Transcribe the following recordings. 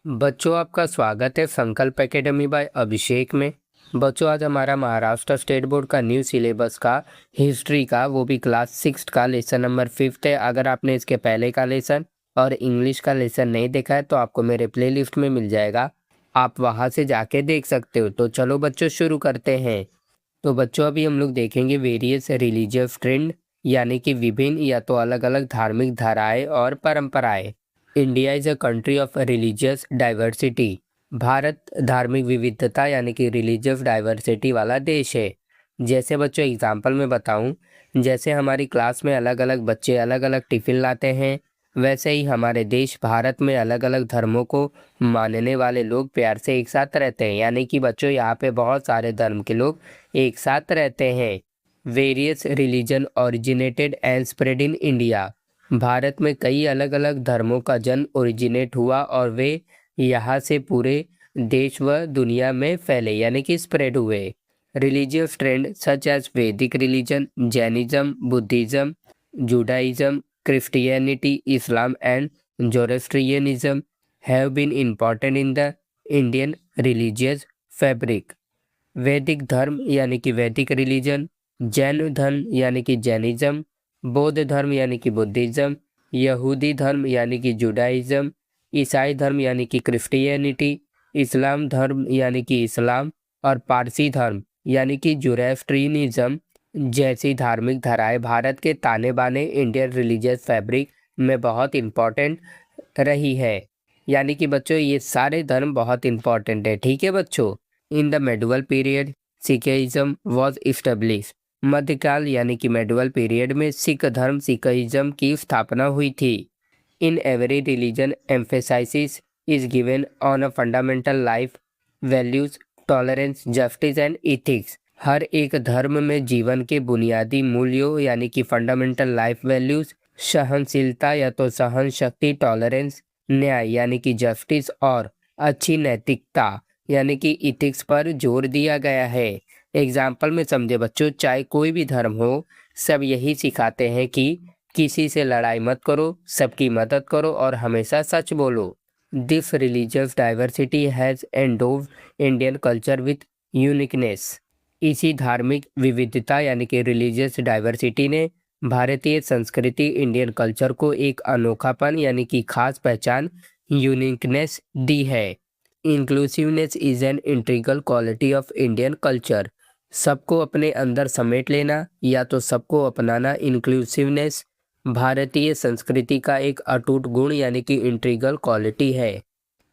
बच्चों, आपका स्वागत है संकल्प एकेडमी बाय अभिषेक में। बच्चों, आज हमारा महाराष्ट्र स्टेट बोर्ड का न्यू सिलेबस का हिस्ट्री का, वो भी क्लास 6 का लेसन नंबर 5 है। अगर आपने इसके पहले का लेसन और इंग्लिश का लेसन नहीं देखा है तो आपको मेरे प्लेलिस्ट में मिल जाएगा, आप वहां से जाके देख सकते हो। तो चलो बच्चों, शुरू करते हैं। तो बच्चों, अभी हम लोग देखेंगे वेरियस रिलीजियस ट्रेंड, यानी कि विभिन्न या तो अलग अलग धार्मिक धाराएं और परंपराएं। India is a country of religious diversity. Bharat धार्मिक विविधता यानी कि रिलीजियस डाइवर्सिटी वाला देश है। जैसे बच्चों एग्जाम्पल में बताऊं, जैसे हमारी क्लास में अलग अलग बच्चे अलग अलग टिफिन लाते हैं, वैसे ही हमारे देश भारत में अलग अलग धर्मों को मानने वाले लोग प्यार से एक साथ रहते हैं। यानी कि बच्चों, यहाँ पे बहुत सारे धर्म के लोग एक साथ रहते हैं। Various religion originated and spread in India. Bharat में कई अलग अलग धर्मों का जन्म ओरिजिनेट हुआ और वे यहाँ से पूरे देश व दुनिया में फैले, यानी कि स्प्रेड हुए। Religious trend such as Vedic religion, Jainism, Buddhism, Judaism, Christianity, Islam and Zoroastrianism have been important in the Indian religious fabric. वैदिक धर्म यानी कि वैदिक रिलीजन, जैन धर्म यानी कि जैनिज्म, बौद्ध धर्म यानी कि बुद्धिज्म, यहूदी धर्म यानी कि जुडाइज्म, ईसाई धर्म यानी कि क्रिश्चियनिटी, इस्लाम धर्म यानी कि इस्लाम और पारसी धर्म यानी कि जोरोस्ट्रियनिज्म जैसी धार्मिक धाराएं भारत के ताने बाने इंडियन रिलीजियस फैब्रिक में बहुत इम्पोर्टेंट रही है। यानी कि बच्चों, ये सारे धर्म बहुत इम्पोर्टेंट है। ठीक है बच्चों। In the medieval period Sikhism was establish. मध्यकाल यानी कि मेडुअल पीरियड में सिख धर्म सिखिज्म की स्थापना हुई थी। In every religion emphasis is given on a fundamental life values, tolerance, justice and ethics. हर एक धर्म में जीवन के बुनियादी मूल्यों यानी कि फंडामेंटल लाइफ वैल्यूज, सहनशीलता या तो सहन शक्ति, टॉलरेंस, न्याय यानी कि जस्टिस और अच्छी नैतिकता यानी कि इथिक्स पर जोर दिया गया है। एग्जाम्पल में समझे बच्चों, चाहे कोई भी धर्म हो, सब यही सिखाते हैं कि किसी से लड़ाई मत करो, सबकी मदद करो और हमेशा सच बोलो। This religious diversity has endowed Indian culture with uniqueness. इसी धार्मिक विविधता यानी कि रिलीजियस डाइवर्सिटी ने भारतीय संस्कृति, इंडियन कल्चर को एक अनोखापन यानी कि खास पहचान, यूनिकनेस दी है। Inclusiveness is an integral quality of Indian culture. सबको अपने अंदर समेट लेना या तो सबको अपनाना, इंक्लूसिवनेस भारतीय संस्कृति का एक अटूट गुण यानी कि इंटीग्रल क्वालिटी है।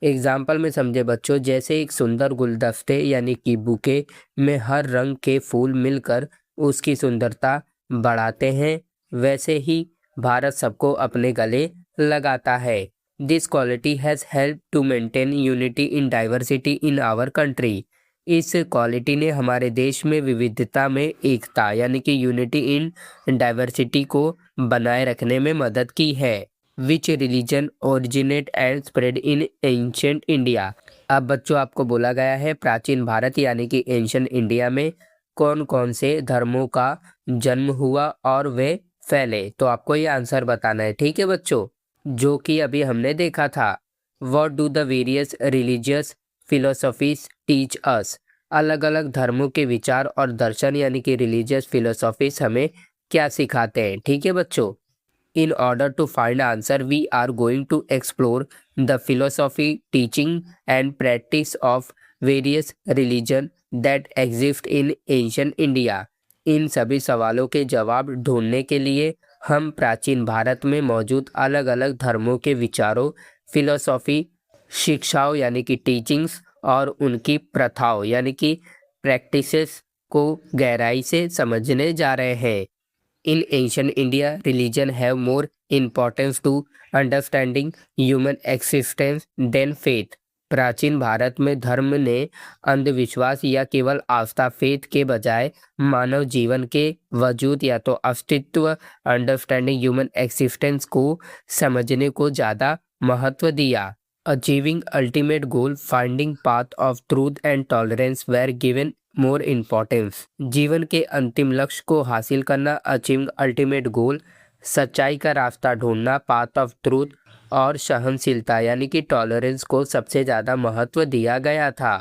एग्जाम्पल में समझे बच्चों, जैसे एक सुंदर गुलदस्ते यानी कि बुके में हर रंग के फूल मिलकर उसकी सुंदरता बढ़ाते हैं, वैसे ही भारत सबको अपने गले लगाता है। This quality has help to maintain unity in diversity in our country. इस क्वालिटी ने हमारे देश में विविधता में एकता यानी कि यूनिटी इन डाइवर्सिटी को बनाए रखने में मदद की है। विच religion originate and spread in ancient India. अब बच्चों, आपको बोला गया है प्राचीन भारत यानी कि एंशिएंट इंडिया में कौन कौन से धर्मों का जन्म हुआ और वे फैले। तो आपको ये आंसर बताना है। ठीक है बच्चों, जो कि अभी हमने देखा था। What do the various religious philosophies teach us. अलग अलग धर्मों के विचार और दर्शन यानी कि रिलीजियस फिलोसफीज हमें क्या सिखाते हैं। ठीक है बच्चों। In order to find answer, we are going to explore the philosophy, teaching and practice of various religion that exist in ancient India. इन सभी सवालों के जवाब ढूंढने के लिए हम प्राचीन भारत में मौजूद अलग अलग धर्मों के विचारों, फिलोसॉफी, शिक्षाओं यानी कि टीचिंग्स और उनकी प्रथाओं यानी कि प्रैक्टिसेस को गहराई से समझने जा रहे हैं। In ancient India, religion have more importance to understanding human existence than faith. प्राचीन भारत में धर्म ने अंधविश्वास या केवल आस्था, फेथ के बजाय मानव जीवन के वजूद या तो अस्तित्व, अंडरस्टैंडिंग ह्यूमन एक्सिस्टेंस को समझने को ज़्यादा महत्व दिया। Achieving ultimate goal, finding path of truth and tolerance were given more importance. जीवन के अंतिम लक्ष्य को हासिल करना, अचीविंग अल्टीमेट गोल, सच्चाई का रास्ता ढूंढना, पाथ ऑफ ट्रूथ और सहनशीलता यानी कि टॉलरेंस को सबसे ज़्यादा महत्व दिया गया था।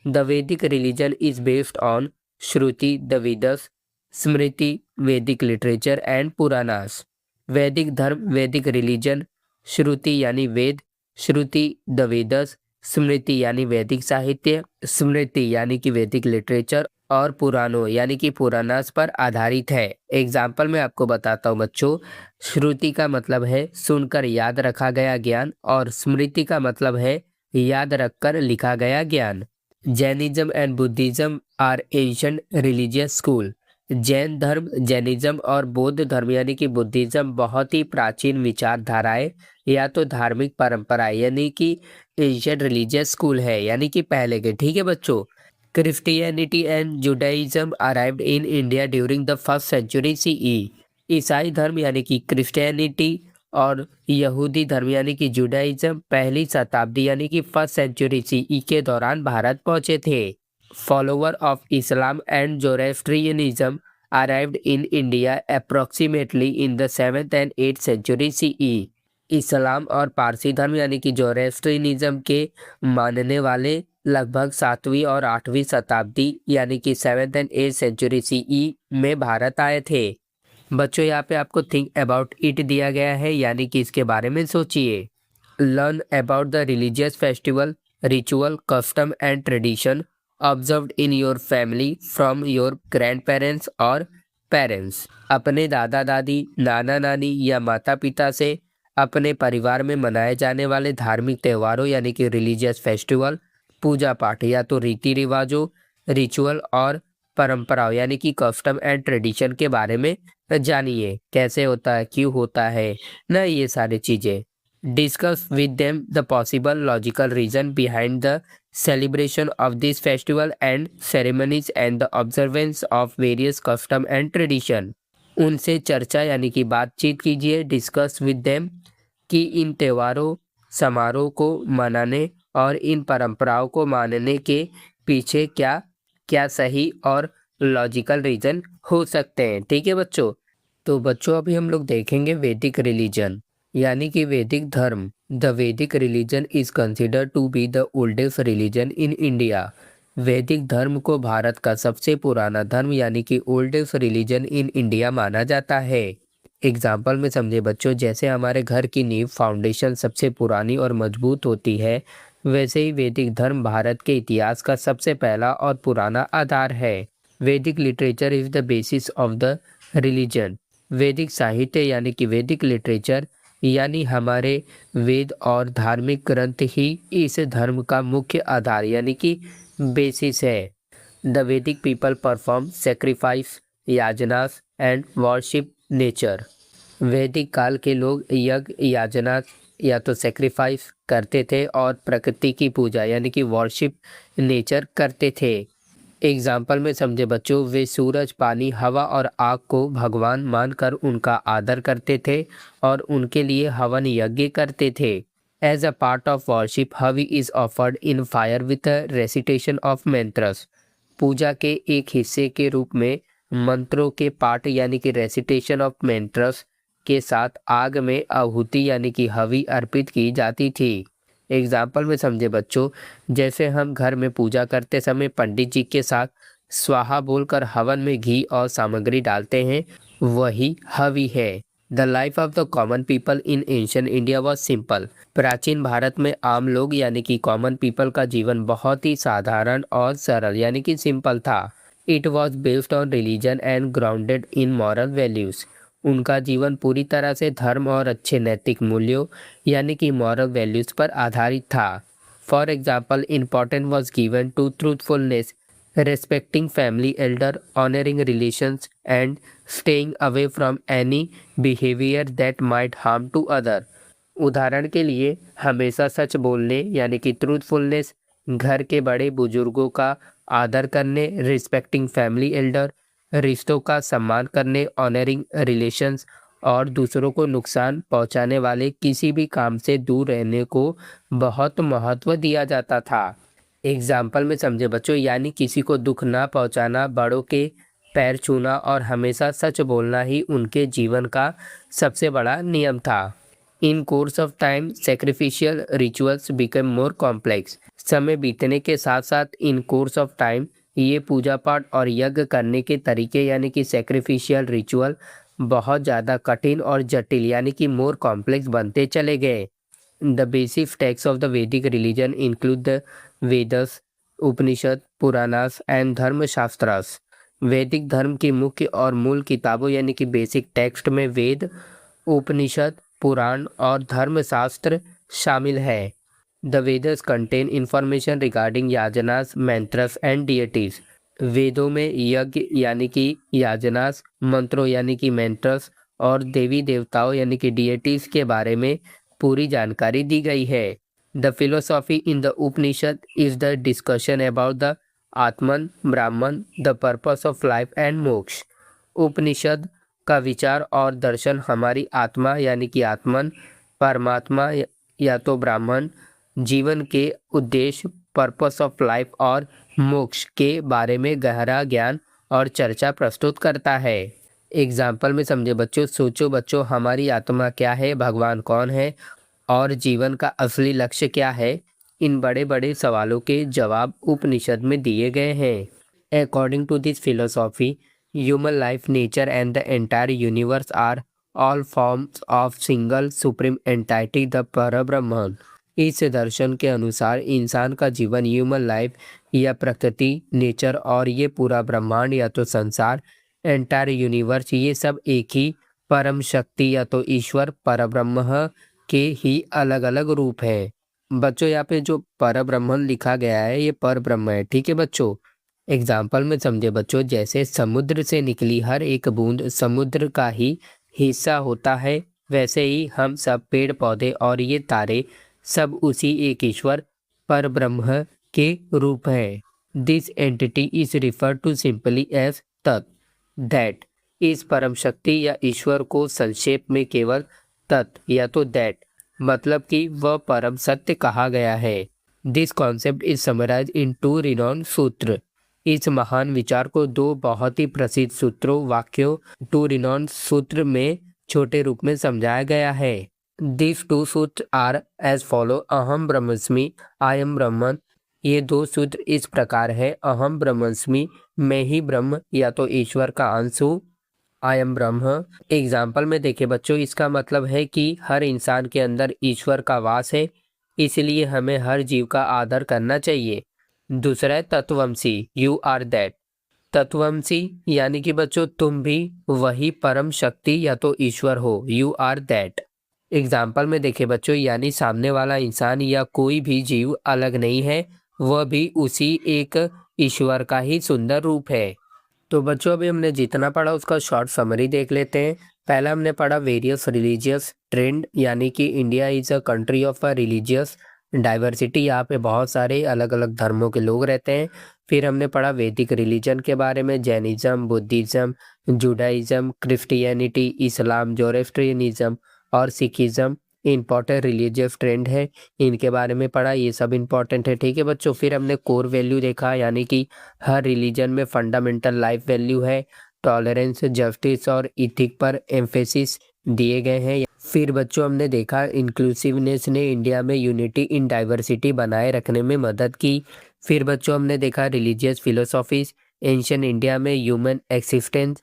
द वैदिक religion is based on Shruti, the Vedas, Smriti, Vedic literature and Puranas. वैदिक धर्म, वैदिक रिलीजन, श्रुति यानी वेद, श्रुति द वेदस, स्मृति यानी वैदिक साहित्य, स्मृति यानी कि वैदिक लिटरेचर और पुराणों यानी कि पुराणास पर आधारित है। एग्जाम्पल मैं आपको बताता हूँ बच्चों। श्रुति का मतलब है सुनकर याद रखा गया ज्ञान और स्मृति का मतलब है याद रखकर लिखा गया ज्ञान। Jainism and Buddhism are ancient religious school. Jain धर्म, जैनिज्म और बौद्ध धर्म यानी कि बुद्धिज्म बहुत ही प्राचीन विचारधाराएं या तो धार्मिक परंपराएं यानी कि एंशिएंट रिलीजियस स्कूल है यानी कि पहले के। ठीक है बच्चों। Christianity and Judaism arrived in India during the first century CE. ईसाई धर्म यानी कि क्रिश्चियनिटी और यहूदी धर्म यानी कि जुडाइज्म पहली शताब्दी यानी कि फर्स्ट सेंचुरी सीई के दौरान भारत पहुंचे थे। Follower of Islam and Zoroastrianism arrived in India approximately in the 7th and 8th century CE. इस्लाम और पारसी धर्म यानी कि जोरेस्ट्रियनिज्म के मानने वाले लगभग 7वीं और 8वीं शताब्दी यानी कि 7th and 8th century CE में भारत आए थे। बच्चों यहाँ पे आपको थिंक अबाउट इट दिया गया है यानी कि इसके बारे में सोचिए। Learn about the religious festival, ritual, custom and tradition observed in your family from your grand parents और पेरेंट्स। अपने दादा दादी, नाना नानी या माता पिता से अपने परिवार में मनाए जाने वाले धार्मिक त्योहारों यानी कि रिलीजियस फेस्टिवल, पूजा पाठ या तो रीति रिवाजों, रिचुअल और परंपराओं यानी कि कस्टम एंड ट्रेडिशन के बारे में जानिए। कैसे होता है, क्यों होता है ना, ये सारी चीज़ें। Discuss with them the possible logical reason behind the celebration of this festival and ceremonies and the observance of various custom and tradition। उनसे चर्चा यानी कि बातचीत कीजिए, डिस्कस विद देम, कि इन त्योहारों समारोह को मनाने और इन परंपराओं को मानने के पीछे क्या क्या सही और लॉजिकल रीजन हो सकते हैं। ठीक है बच्चों। तो बच्चों अभी हम लोग देखेंगे वैदिक रिलीजन यानी कि वैदिक धर्म। द वैदिक religion is considered to be the oldest religion in India. वैदिक धर्म को भारत का सबसे पुराना धर्म यानी कि ओल्डेस्ट रिलीजन इन इंडिया माना जाता है। एग्जाम्पल में समझे बच्चों, जैसे हमारे घर की नींव फाउंडेशन सबसे पुरानी और मजबूत होती है, वैसे ही वैदिक धर्म भारत के इतिहास का सबसे पहला और पुराना आधार है। वैदिक literature is the basis of the religion. वैदिक साहित्य यानी कि वैदिक लिटरेचर यानी हमारे वेद और धार्मिक ग्रंथ ही इस धर्म का मुख्य आधार यानी कि बेसिस है। The Vedic people perform sacrifice, yajnas and worship nature. वैदिक काल के लोग यज्ञ, याजना या तो सेक्रीफाइस करते थे और प्रकृति की पूजा यानी कि वर्शिप नेचर करते थे। एग्जाम्पल में समझे बच्चों, वे सूरज, पानी, हवा और आग को भगवान मानकर उनका आदर करते थे और उनके लिए हवन यज्ञ करते थे। As a part of worship, havi is offered in fire with recitation of mantras. पूजा के एक हिस्से के रूप में मंत्रों के पाठ यानी कि रेसिटेशन ऑफ मंत्रस के साथ आग में आहुति यानी कि हवि अर्पित की जाती थी। एग्जाम्पल में समझे बच्चों, जैसे हम घर में पूजा करते समय पंडित जी के साथ स्वाहा बोलकर हवन में घी और सामग्री डालते हैं, वही हवि है। The life of the common people in ancient India was simple. प्राचीन भारत में आम लोग यानी कि कॉमन पीपल का जीवन बहुत ही साधारण और सरल यानी कि सिंपल था। It was based on religion and grounded in moral values. उनका जीवन पूरी तरह से धर्म और अच्छे नैतिक मूल्यों यानी कि मॉरल वैल्यूज पर आधारित था। For example, important was given to truthfulness, respecting family elder, honouring relations and staying away from any behaviour that might harm to other. उदाहरण के लिए हमेशा सच बोलने यानी कि ट्रूथफुलनेस, घर के बड़े बुजुर्गों का आदर करने, रिस्पेक्टिंग फैमिली एल्डर, रिश्तों का सम्मान करने, ऑनरिंग रिलेशंस और दूसरों को नुकसान पहुंचाने वाले किसी भी काम से दूर रहने को बहुत महत्व दिया जाता था। एग्जाम्पल में समझे बच्चों, यानी किसी को दुख ना पहुंचाना, बड़ों के पैर छूना और हमेशा सच बोलना ही उनके जीवन का सबसे बड़ा नियम था। In course of time sacrificial rituals become more complex. समय बीतने के साथ साथ इन कोर्स ऑफ टाइम ये पूजा पाठ और यज्ञ करने के तरीके यानी कि सेक्रिफिशियल रिचुअल बहुत ज़्यादा कठिन और जटिल यानी कि मोर कॉम्प्लेक्स बनते चले गए। The basic text of the वैदिक religion include the Vedas, Upanishads, Puranas and Dharmashastras. वैदिक धर्म की मुख्य और मूल किताबों यानी कि बेसिक टेक्स्ट में वेद, उपनिषद, पुराण और धर्मशास्त्र शामिल है। The Vedas contain information regarding yajnas, mantras and deities. वेदों में यज्ञ यानी कि याजनास, मंत्रों यानी कि मंत्रस और देवी देवताओं यानी कि डिएटीज के बारे में पूरी जानकारी दी गई है। The philosophy in the Upanishad is the discussion about the आत्मन, ब्राह्मण, the purpose of life and मोक्ष। उपनिषद का विचार और दर्शन हमारी आत्मा यानी कि आत्मन, परमात्मा या तो ब्राह्मण, जीवन के उद्देश्य, पर्पस ऑफ लाइफ और मोक्ष के बारे में गहरा ज्ञान और चर्चा प्रस्तुत करता है। एग्जाम्पल में समझे बच्चों। सोचो बच्चों, हमारी आत्मा क्या है, भगवान कौन है और जीवन का असली लक्ष्य क्या है। इन बड़े बड़े सवालों के जवाब उपनिषद में दिए गए हैं। According to this philosophy, human life, nature and the entire universe are all forms of single supreme entity the Parabrahma. इस दर्शन के अनुसार इंसान का जीवन, ह्यूमन लाइफ या प्रकृति, नेचर और ये पूरा ब्रह्मांड या तो संसार, एंटायर यूनिवर्स, ये सब एक ही परम शक्ति या तो ईश्वर परब्रह्म के ही अलग अलग रूप हैं। बच्चों यहाँ पे जो परब्रह्मन लिखा गया है ये परब्रह्म है, ठीक है बच्चों। एग्जाम्पल में समझे बच्चों, जैसे समुद्र से निकली हर एक बूंद समुद्र का ही हिस्सा होता है, वैसे ही हम सब पेड़ पौधे और ये तारे सब उसी एक ईश्वर परब्रह्म के रूप हैं। This entity is referred to simply as tat, that. इस परम शक्ति या ईश्वर को संक्षेप में केवल तत् या तो दैट मतलब कि वह परम सत्य कहा गया है। This concept is summarise in 2 renowned sutra. इस महान विचार को 2 बहुत ही प्रसिद्ध सूत्रों, वाक्यों, 2 रिनॉन सूत्र में छोटे रूप में समझाया गया है। दिस 2 सूत्र आर एज फॉलो: अहम ब्रह्मस्मि, आई एम ब्रह्मन। ये 2 सूत्र इस प्रकार है: अहम ब्रह्मस्मि, मैं ही ब्रह्म या तो ईश्वर का अंश हूँ, आई एम ब्रह्म। एग्जाम्पल में देखे बच्चों, इसका मतलब है कि हर इंसान के अंदर ईश्वर का वास है, इसलिए हमें हर जीव का आदर करना चाहिए। दूसरा है तत्वमसी, यू आर दैट। तत्वमसी यानी कि बच्चों तुम भी वही परम शक्ति या तो ईश्वर हो, यू आर दैट। एग्जाम्पल में देखे बच्चों, यानी सामने वाला इंसान या कोई भी जीव अलग नहीं है, वह भी उसी एक ईश्वर का ही सुंदर रूप है। तो बच्चों अभी हमने जितना पढ़ा उसका शॉर्ट समरी देख लेते हैं। पहला हमने पढ़ा वेरियस रिलीजियस ट्रेंड, यानी कि India is a country of a religious diversity, यहाँ पे बहुत सारे अलग अलग धर्मों के लोग रहते हैं। फिर हमने पढ़ा वैदिक रिलीजन के बारे में, जैनिज़्म, बुद्धिज़्म, जुडाइज़्म, क्रिश्चियनिटी, इस्लाम, जोरेस्ट्रियनिज़्म और सिखिज़्म इंपॉर्टेंट रिलीजियस ट्रेंड है, इनके बारे में पढ़ा, ये सब इंपॉर्टेंट है, ठीक है बच्चों। फिर हमने कोर वैल्यू देखा, यानी कि हर रिलीजन में फंडामेंटल लाइफ वैल्यू है, टॉलरेंस, जस्टिस और इथिक पर एम्फेसिस दिए गए हैं। फिर बच्चों हमने देखा इंक्लूसिवनेस ने इंडिया में यूनिटी इन डाइवर्सिटी बनाए रखने में मदद की। फिर बच्चों हमने देखा रिलीजियस फिलोसॉफीज, एंशिएंट इंडिया में human existence,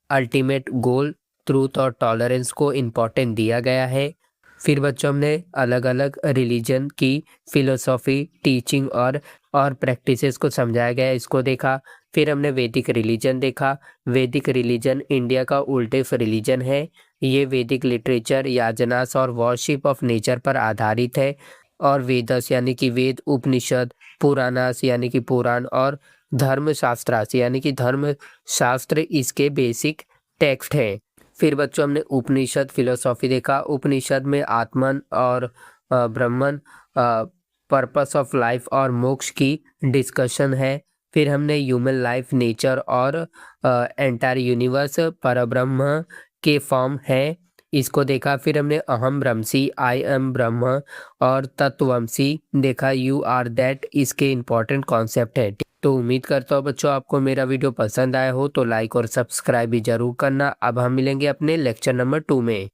ultimate goal, truth और टॉलरेंस को इम्पोर्टेंट दिया गया है। फिर बच्चों हमने अलग अलग रिलीजन की फिलोसॉफी, टीचिंग और प्रैक्टिसेस को समझाया गया, इसको देखा। फिर हमने वैदिक रिलीजन देखा। वैदिक रिलीजन इंडिया का उल्टेफ रिलीजन है। ये वैदिक लिटरेचर, याजनास और वर्शिप ऑफ नेचर पर आधारित है। और वेदस यानी कि वेद, उपनिषद, पुराणास यानी कि पुराण और धर्मशास्त्रास यानी कि धर्मशास्त्र इसके बेसिक टेक्स्ट हैं। फिर बच्चों हमने उपनिषद फिलोसॉफी देखा। उपनिषद में आत्मन और ब्रह्मन, पर्पस ऑफ लाइफ और मोक्ष की डिस्कशन है। फिर हमने ह्यूमन लाइफ, नेचर और एंटायर यूनिवर्स परब्रह्म के फॉर्म है, इसको देखा। फिर हमने अहम ब्रह्मसी, आई एम ब्रह्म और तत्वमसी देखा, यू आर दैट, इसके इम्पोर्टेंट कॉन्सेप्ट है। तो उम्मीद करता हूँ बच्चों आपको मेरा वीडियो पसंद आया हो, तो लाइक और सब्सक्राइब भी जरूर करना। अब हम मिलेंगे अपने लेक्चर नंबर 2 में।